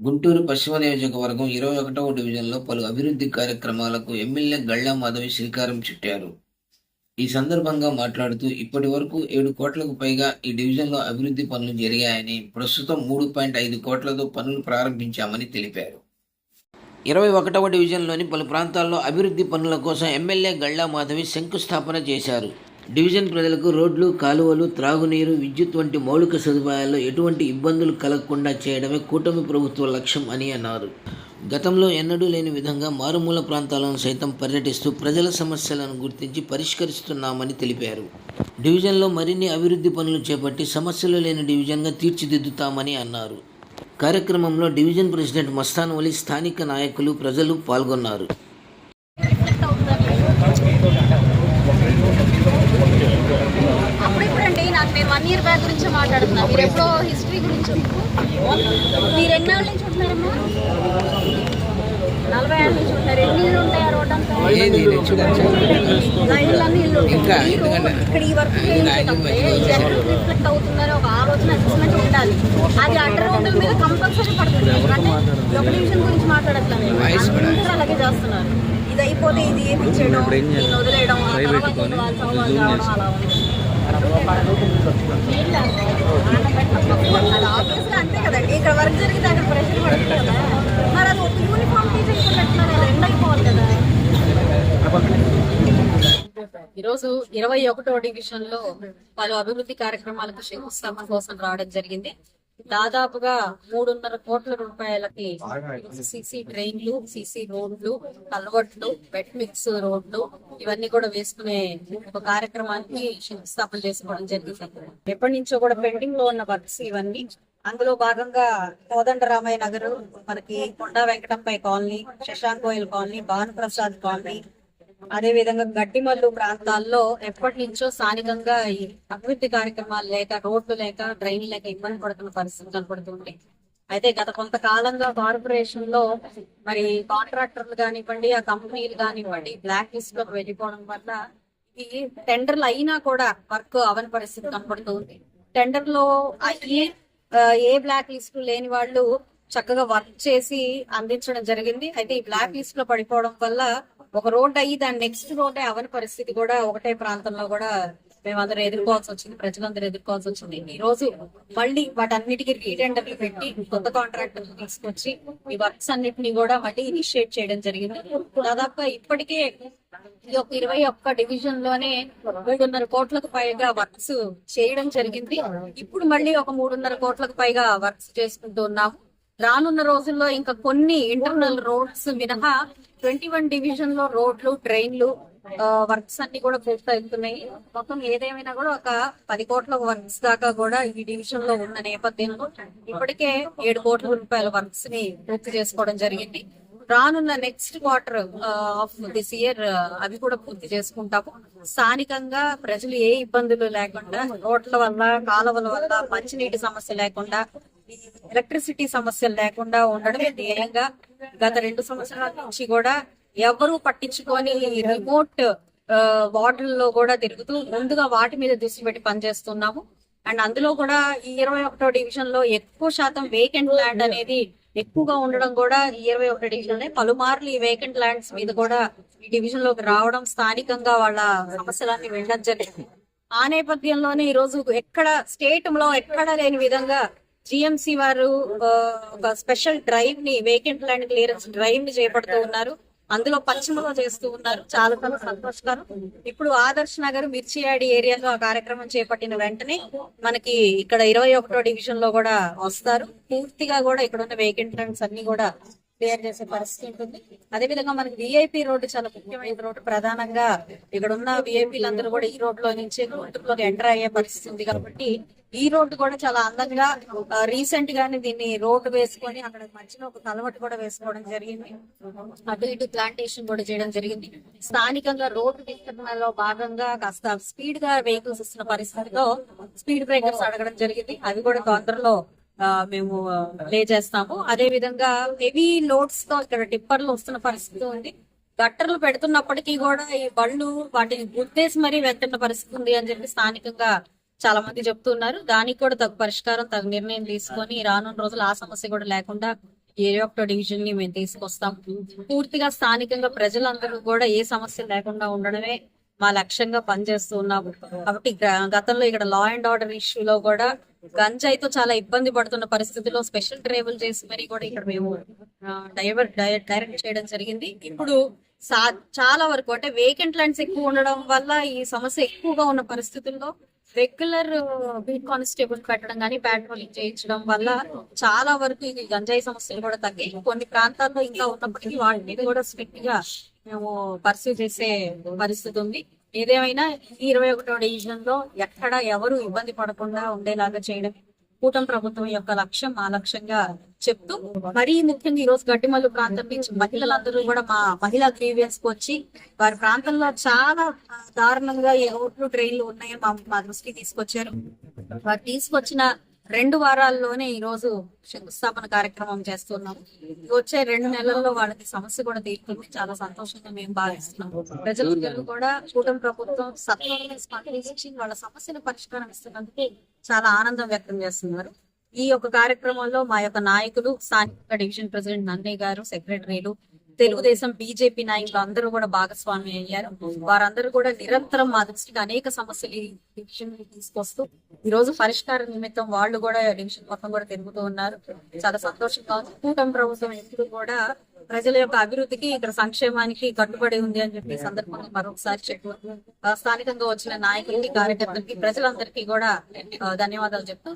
గుంటూరు పశ్చిమ నియోజకవర్గం 21వ డివిజన్లో పలు అభివృద్ధి కార్యక్రమాలకు ఎమ్మెల్యే గళ్ళా మాధవి శ్రీకారం చుట్టారు. ఈ సందర్భంగా మాట్లాడుతూ ఇప్పటి వరకు 7 కోట్లకు పైగా ఈ డివిజన్లో అభివృద్ధి పనులు జరిగాయని, ప్రస్తుతం 3.5 కోట్లతో పనులు ప్రారంభించామని తెలిపారు. 21వ డివిజన్లోని పలు ప్రాంతాల్లో అభివృద్ధి పనుల కోసం ఎమ్మెల్యే గళ్ళా మాధవి శంకుస్థాపన చేశారు. డివిజన్ ప్రజలకు రోడ్లు, కాలువలు, త్రాగునీరు, విద్యుత్ వంటి మౌలిక సదుపాయాల్లో ఎటువంటి ఇబ్బందులు కలగకుండా చేయడమే కూటమి ప్రభుత్వ లక్ష్యం అని అన్నారు. గతంలో ఎన్నడూ లేని విధంగా మారుమూల ప్రాంతాలను సైతం పర్యటిస్తూ ప్రజల సమస్యలను గుర్తించి పరిష్కరిస్తున్నామని తెలిపారు. డివిజన్లో మరిన్ని అభివృద్ధి పనులు చేపట్టి సమస్యలు లేని డివిజన్గా తీర్చిదిద్దుతామని అన్నారు. కార్యక్రమంలో డివిజన్ ప్రెసిడెంట్ మస్తాన్ వలి, స్థానిక నాయకులు, ప్రజలు పాల్గొన్నారు. అప్పుడిప్పుడండి నేను 1 ఇయర్ బ్యాక్ గురించి మాట్లాడుతున్నాను. మీరు ఎప్పుడో హిస్టరీ గురించి మీరు ఎన్నాళ్ళ నుంచి ఉంటున్నారమ్మా? 40 ఏళ్ళ నుంచి ఉంటారు. ఎన్ని ఇల్లు ఉంటాయి ఆ రోడ్ అంతా? ఇళ్ళన్నీ ఇల్లు ఇక్కడ ఈ వర్క్ జనం రిఫ్లెక్ట్ అవుతుందని ఒక ఆలోచన అసెస్మెంట్ ఉండాలి. అది అడ్డ రోడ్ల మీద కంపల్సరీ పడుతుంది. అంటే ఒక డివిజన్ గురించి మాట్లాడట్లేదు, అందరూ అలాగే చేస్తున్నారు. ఇది అయిపోతే ఇది ఏమి చేయడం, దీన్ని వదిలేయడం, ఆ తర్వాత వాళ్ళు సవాళ్ళు రావడం అలా ఉంది. ఆబ్వియస్గా అంతే కదండి. ఇక్కడ వర్క్ జరిగితే అక్కడ ప్రెషర్ పడుతుంది కదా. మరి అది ఒక యూనిఫామ్ టీచర్ పెట్టినారు, అది ఎండ్ అయిపోవాలి కదా. ఈరోజు 21వ డివిజన్ లో పలు అభివృద్ధి కార్యక్రమాలకు శంకుస్థాపన కోసం రావడం జరిగింది. దాదాపుగా 3.5 కోట్ల రూపాయలకి సిసి ట్రైన్లు, సిసి రోడ్లు, కల్వర్ట్లు, వెట్ మిక్స్ రోడ్లు ఇవన్నీ కూడా వేసుకునే ఒక కార్యక్రమానికి శంకుస్థాపన చేసుకోవడం జరిగింది. ఎప్పటి నుంచో కూడా పెండింగ్ లో ఉన్న వర్క్స్ ఇవన్నీ. అందులో భాగంగా కోదండరామయ్య నగర్, మనకి కొండా వెంకటంపై colony, Shashank Goyal colony, Bhanuprasad colony, అదే విధంగా గడ్డిమల్లు ప్రాంతాల్లో ఎప్పటి నుంచో స్థానికంగా ఈ అభివృద్ధి కార్యక్రమాలు లేక, రోడ్లు లేక, డ్రైన్లు లేక ఇబ్బంది పడుతున్న పరిస్థితి కనపడుతుంది. అయితే గత కొంతకాలంగా కార్పొరేషన్ లో మరి కాంట్రాక్టర్లు కానివ్వండి, ఆ కంపెనీలు కానివ్వండి బ్లాక్ లిస్ట్ లోకి వెళ్ళిపోవడం వల్ల ఈ టెండర్లు అయినా కూడా వర్క్ అవని పరిస్థితి కనపడుతుంది. టెండర్ లో ఏ బ్లాక్ లిస్ట్ లేని వాళ్ళు చక్కగా వర్క్ చేసి అందించడం జరిగింది. అయితే ఈ బ్లాక్ లిస్ట్ లో పడిపోవడం వల్ల ఒక రోడ్ అయ్యి దాని నెక్స్ట్ రోడ్డే అవని పరిస్థితి కూడా ఒకటే ప్రాంతంలో కూడా మేమందరం ఎదుర్కోవాల్సి వచ్చింది, ప్రజలందరూ ఎదుర్కోవాల్సి వచ్చింది. ఈ రోజు మళ్ళీ వాటన్నిటికీ రీటెండర్లు పెట్టి కొత్త కాంట్రాక్టర్లు తీసుకొచ్చి ఈ వర్క్స్ అన్నిటిని కూడా మళ్ళీ ఇనిషియేట్ చేయడం జరిగింది. దాదాపుగా ఇప్పటికే ఈ 21 డివిజన్ లోనే 3.5 కోట్లకు పైగా వర్క్స్ చేయడం జరిగింది. ఇప్పుడు మళ్ళీ ఒక 3.5 కోట్లకు పైగా వర్క్స్ చేసుకుంటూ ఉన్నాము. రానున్న రోజుల్లో ఇంకా కొన్ని ఇంటర్నల్ రోడ్స్ మినహా 21 డివిజన్ లో రోడ్లు, ట్రైన్లు వర్క్స్ అన్ని కూడా పూర్తవుతున్నాయి. మొత్తం ఏదేమైనా కూడా ఒక 10 కోట్ల వర్క్స్ దాకా కూడా ఈ డివిజన్ లో ఉన్న నేపథ్యంలో ఇప్పటికే 7 కోట్ల రూపాయల వర్క్స్ ని పూర్తి చేసుకోవడం జరిగింది. రానున్న next quarter of this year అవి కూడా పూర్తి చేసుకుంటాము. స్థానికంగా ప్రజలు ఏ ఇబ్బందులు లేకుండా, రోడ్ల వల్ల, కాలువల వల్ల మంచినీటి సమస్య లేకుండా, ఎలక్ట్రిసిటీ సమస్యలు లేకుండా ఉండడమే ధ్యేయంగా గత 2 సంవత్సరాల నుంచి కూడా ఎవరూ పట్టించుకొని రిమోట్ వార్డుల్లో కూడా తిరుగుతూ ముందుగా వాటి మీద దృష్టి పెట్టి పనిచేస్తున్నాము. అండ్ అందులో కూడా ఈ 21వ డివిజన్ లో ఎక్కువ శాతం వేకెంట్ ల్యాండ్ అనేది ఎక్కువగా ఉండడం కూడా ఈ 21వ డివిజన్ పలుమార్లు ఈ వేకెంట్ ల్యాండ్స్ మీద కూడా ఈ డివిజన్ లోకి రావడం, స్థానికంగా వాళ్ళ సమస్యలన్నీ వెళ్ళడం జరిగింది. ఆ నేపథ్యంలోనే ఈ రోజు ఎక్కడ స్టేట్ లో ఎక్కడా లేని విధంగా జిఎంసి వారు ఒక స్పెషల్ డ్రైవ్ ని, వేకెంట్ ల్యాండ్ క్లియరెన్స్ డ్రైవ్ ని చేపడుతూ ఉన్నారు. అందులో పశ్చిమలో చేస్తూ ఉన్నారు. చాలా సంతోషకరం. ఇప్పుడు ఆదర్శ్ నగర్, మిర్చియాడి ఏరియాలో ఆ కార్యక్రమం చేపట్టిన వెంటనే మనకి ఇక్కడ 21వ డివిజన్ లో కూడా వస్తారు. పూర్తిగా కూడా ఇక్కడ ఉన్న వేకెంట్ ల్యాండ్స్ అన్ని కూడా క్లియర్ చేసే పరిస్థితి ఉంటుంది. అదే విధంగా మనకి విఐపి రోడ్డు చాలా ముఖ్యమైన రోడ్డు. ప్రధానంగా ఇక్కడ ఉన్న విఐపీలందరూ కూడా ఈ రోడ్ లో నుంచి గుంటూరులోకి ఎంటర్ అయ్యే పరిస్థితి ఉంది. కాబట్టి ఈ రోడ్డు కూడా చాలా అందంగా రీసెంట్ గానే దీన్ని రోడ్డు వేసుకొని అక్కడ మధ్యలో ఒక కలవట్ కూడా వేసుకోవడం జరిగింది. అటు ఇటు ప్లాంటేషన్ కూడా చేయడం జరిగింది. స్థానికంగా రోడ్డు విస్తరణలో భాగంగా కాస్త స్పీడ్ గా వెహికల్స్ వస్తున్న పరిస్థితిలో స్పీడ్ బ్రేకర్స్ అడగడం జరిగింది. అవి కూడా తొందరలో మేము ప్లే చేస్తాము. అదే విధంగా హెవీ లోడ్స్ తో ఇక్కడ టిప్పర్లు వస్తున్న పరిస్థితి ఉంది. గట్టర్లు పెడుతున్నప్పటికీ కూడా ఈ బళ్ళు వాటిని గుర్తేసి మరీ వెళ్తున్న పరిస్థితి ఉంది అని చెప్పి స్థానికంగా చాలా మంది చెప్తున్నారు. దానికి కూడా తగు పరిష్కారం, తగు నిర్ణయం తీసుకొని రానున్న రోజులు ఆ సమస్య కూడా లేకుండా 21 డివిజన్ ని మేము తీసుకొస్తాం. పూర్తిగా స్థానికంగా ప్రజలందరూ కూడా ఏ సమస్య లేకుండా ఉండడమే మా లక్ష్యంగా పనిచేస్తూ ఉన్నాము. కాబట్టి గతంలో ఇక్కడ లా అండ్ ఆర్డర్ ఇష్యూలో కూడా గంజాయితో చాలా ఇబ్బంది పడుతున్న పరిస్థితిలో స్పెషల్ ట్రేబుల్ చేసి మరి కూడా ఇక్కడ మేము డైరెక్ట్ చేయడం జరిగింది. ఇప్పుడు చాలా వరకు అంటే వేకెంట్ ల్యాండ్స్ ఎక్కువ ఉండడం వల్ల ఈ సమస్య ఎక్కువగా ఉన్న పరిస్థితుల్లో రెగ్యులర్ బీట్ కానిస్టేబుల్ పెట్టడం కానీ పాట్రోలింగ్ చేయించడం వల్ల చాలా వరకు ఈ గంజాయి సమస్యలు కూడా తగ్గాయి. కొన్ని ప్రాంతాల్లో ఇంకా ఉన్నప్పటికీ వాటి మీద కూడా స్ట్రిక్ట్ గా మేము పర్సూ చేసే పరిస్థితి ఉంది. ఏదేమైనా ఈ 21వ డివిజన్ లో ఎక్కడ ఎవరు ఇబ్బంది పడకుండా ఉండేలాగా చేయడం కూటమి ప్రభుత్వం యొక్క లక్ష్యం, మా లక్ష్యంగా చెప్తూ, మరీ ముఖ్యంగా ఈ రోజు గడ్డిమల్లు ప్రాంతం నుంచి మహిళలందరూ కూడా మా మహిళా గ్రీవియన్స్ కు వచ్చి వారి ప్రాంతంలో చాలా దారుణంగా రోడ్లు ట్రైన్లు ఉన్నాయని మా దృష్టికి తీసుకొచ్చారు. వారు తీసుకొచ్చిన 2 వారాల్లోనే ఈ రోజు శంకుస్థాపన కార్యక్రమం చేస్తున్నాం. వచ్చే 2 నెలల్లో వాళ్ళకి సమస్య కూడా తీరుతుంది. చాలా సంతోషంగా మేము భావిస్తున్నాం. ప్రజలందరూ కూడా కూటమి ప్రభుత్వం సత్వరంగా స్పందించి వాళ్ళ సమస్యను పరిష్కారం ఇస్తున్నందుకు చాలా ఆనందం వ్యక్తం చేస్తున్నారు. ఈ యొక్క కార్యక్రమంలో మా యొక్క నాయకులు, స్థానిక డివిజన్ ప్రెసిడెంట్ నన్నయ్య గారు, సెక్రటరీలు, తెలుగుదేశం, బీజేపీ నాయకులు అందరూ కూడా భాగస్వామి అయ్యారు. వారందరూ కూడా నిరంతరం మా దృష్టికి అనేక సమస్యలు ఈ డివిజన్ తీసుకొస్తూ ఈ రోజు పరిష్కార నిమిత్తం వాళ్ళు కూడా డివిజన్ మొత్తం కూడా తిరుగుతూ ఉన్నారు. చాలా సంతోషంగా ఉంది. కూటమి ప్రభుత్వం ఎప్పుడు కూడా ప్రజల యొక్క అభివృద్ధికి, ఇక్కడ సంక్షేమానికి కట్టుబడి ఉంది అని చెప్పి సందర్భంగా మరొకసారి చెప్పు. స్థానికంగా వచ్చిన నాయకులకి, కార్యకర్తలకి, ప్రజలందరికీ కూడా ధన్యవాదాలు చెప్తూ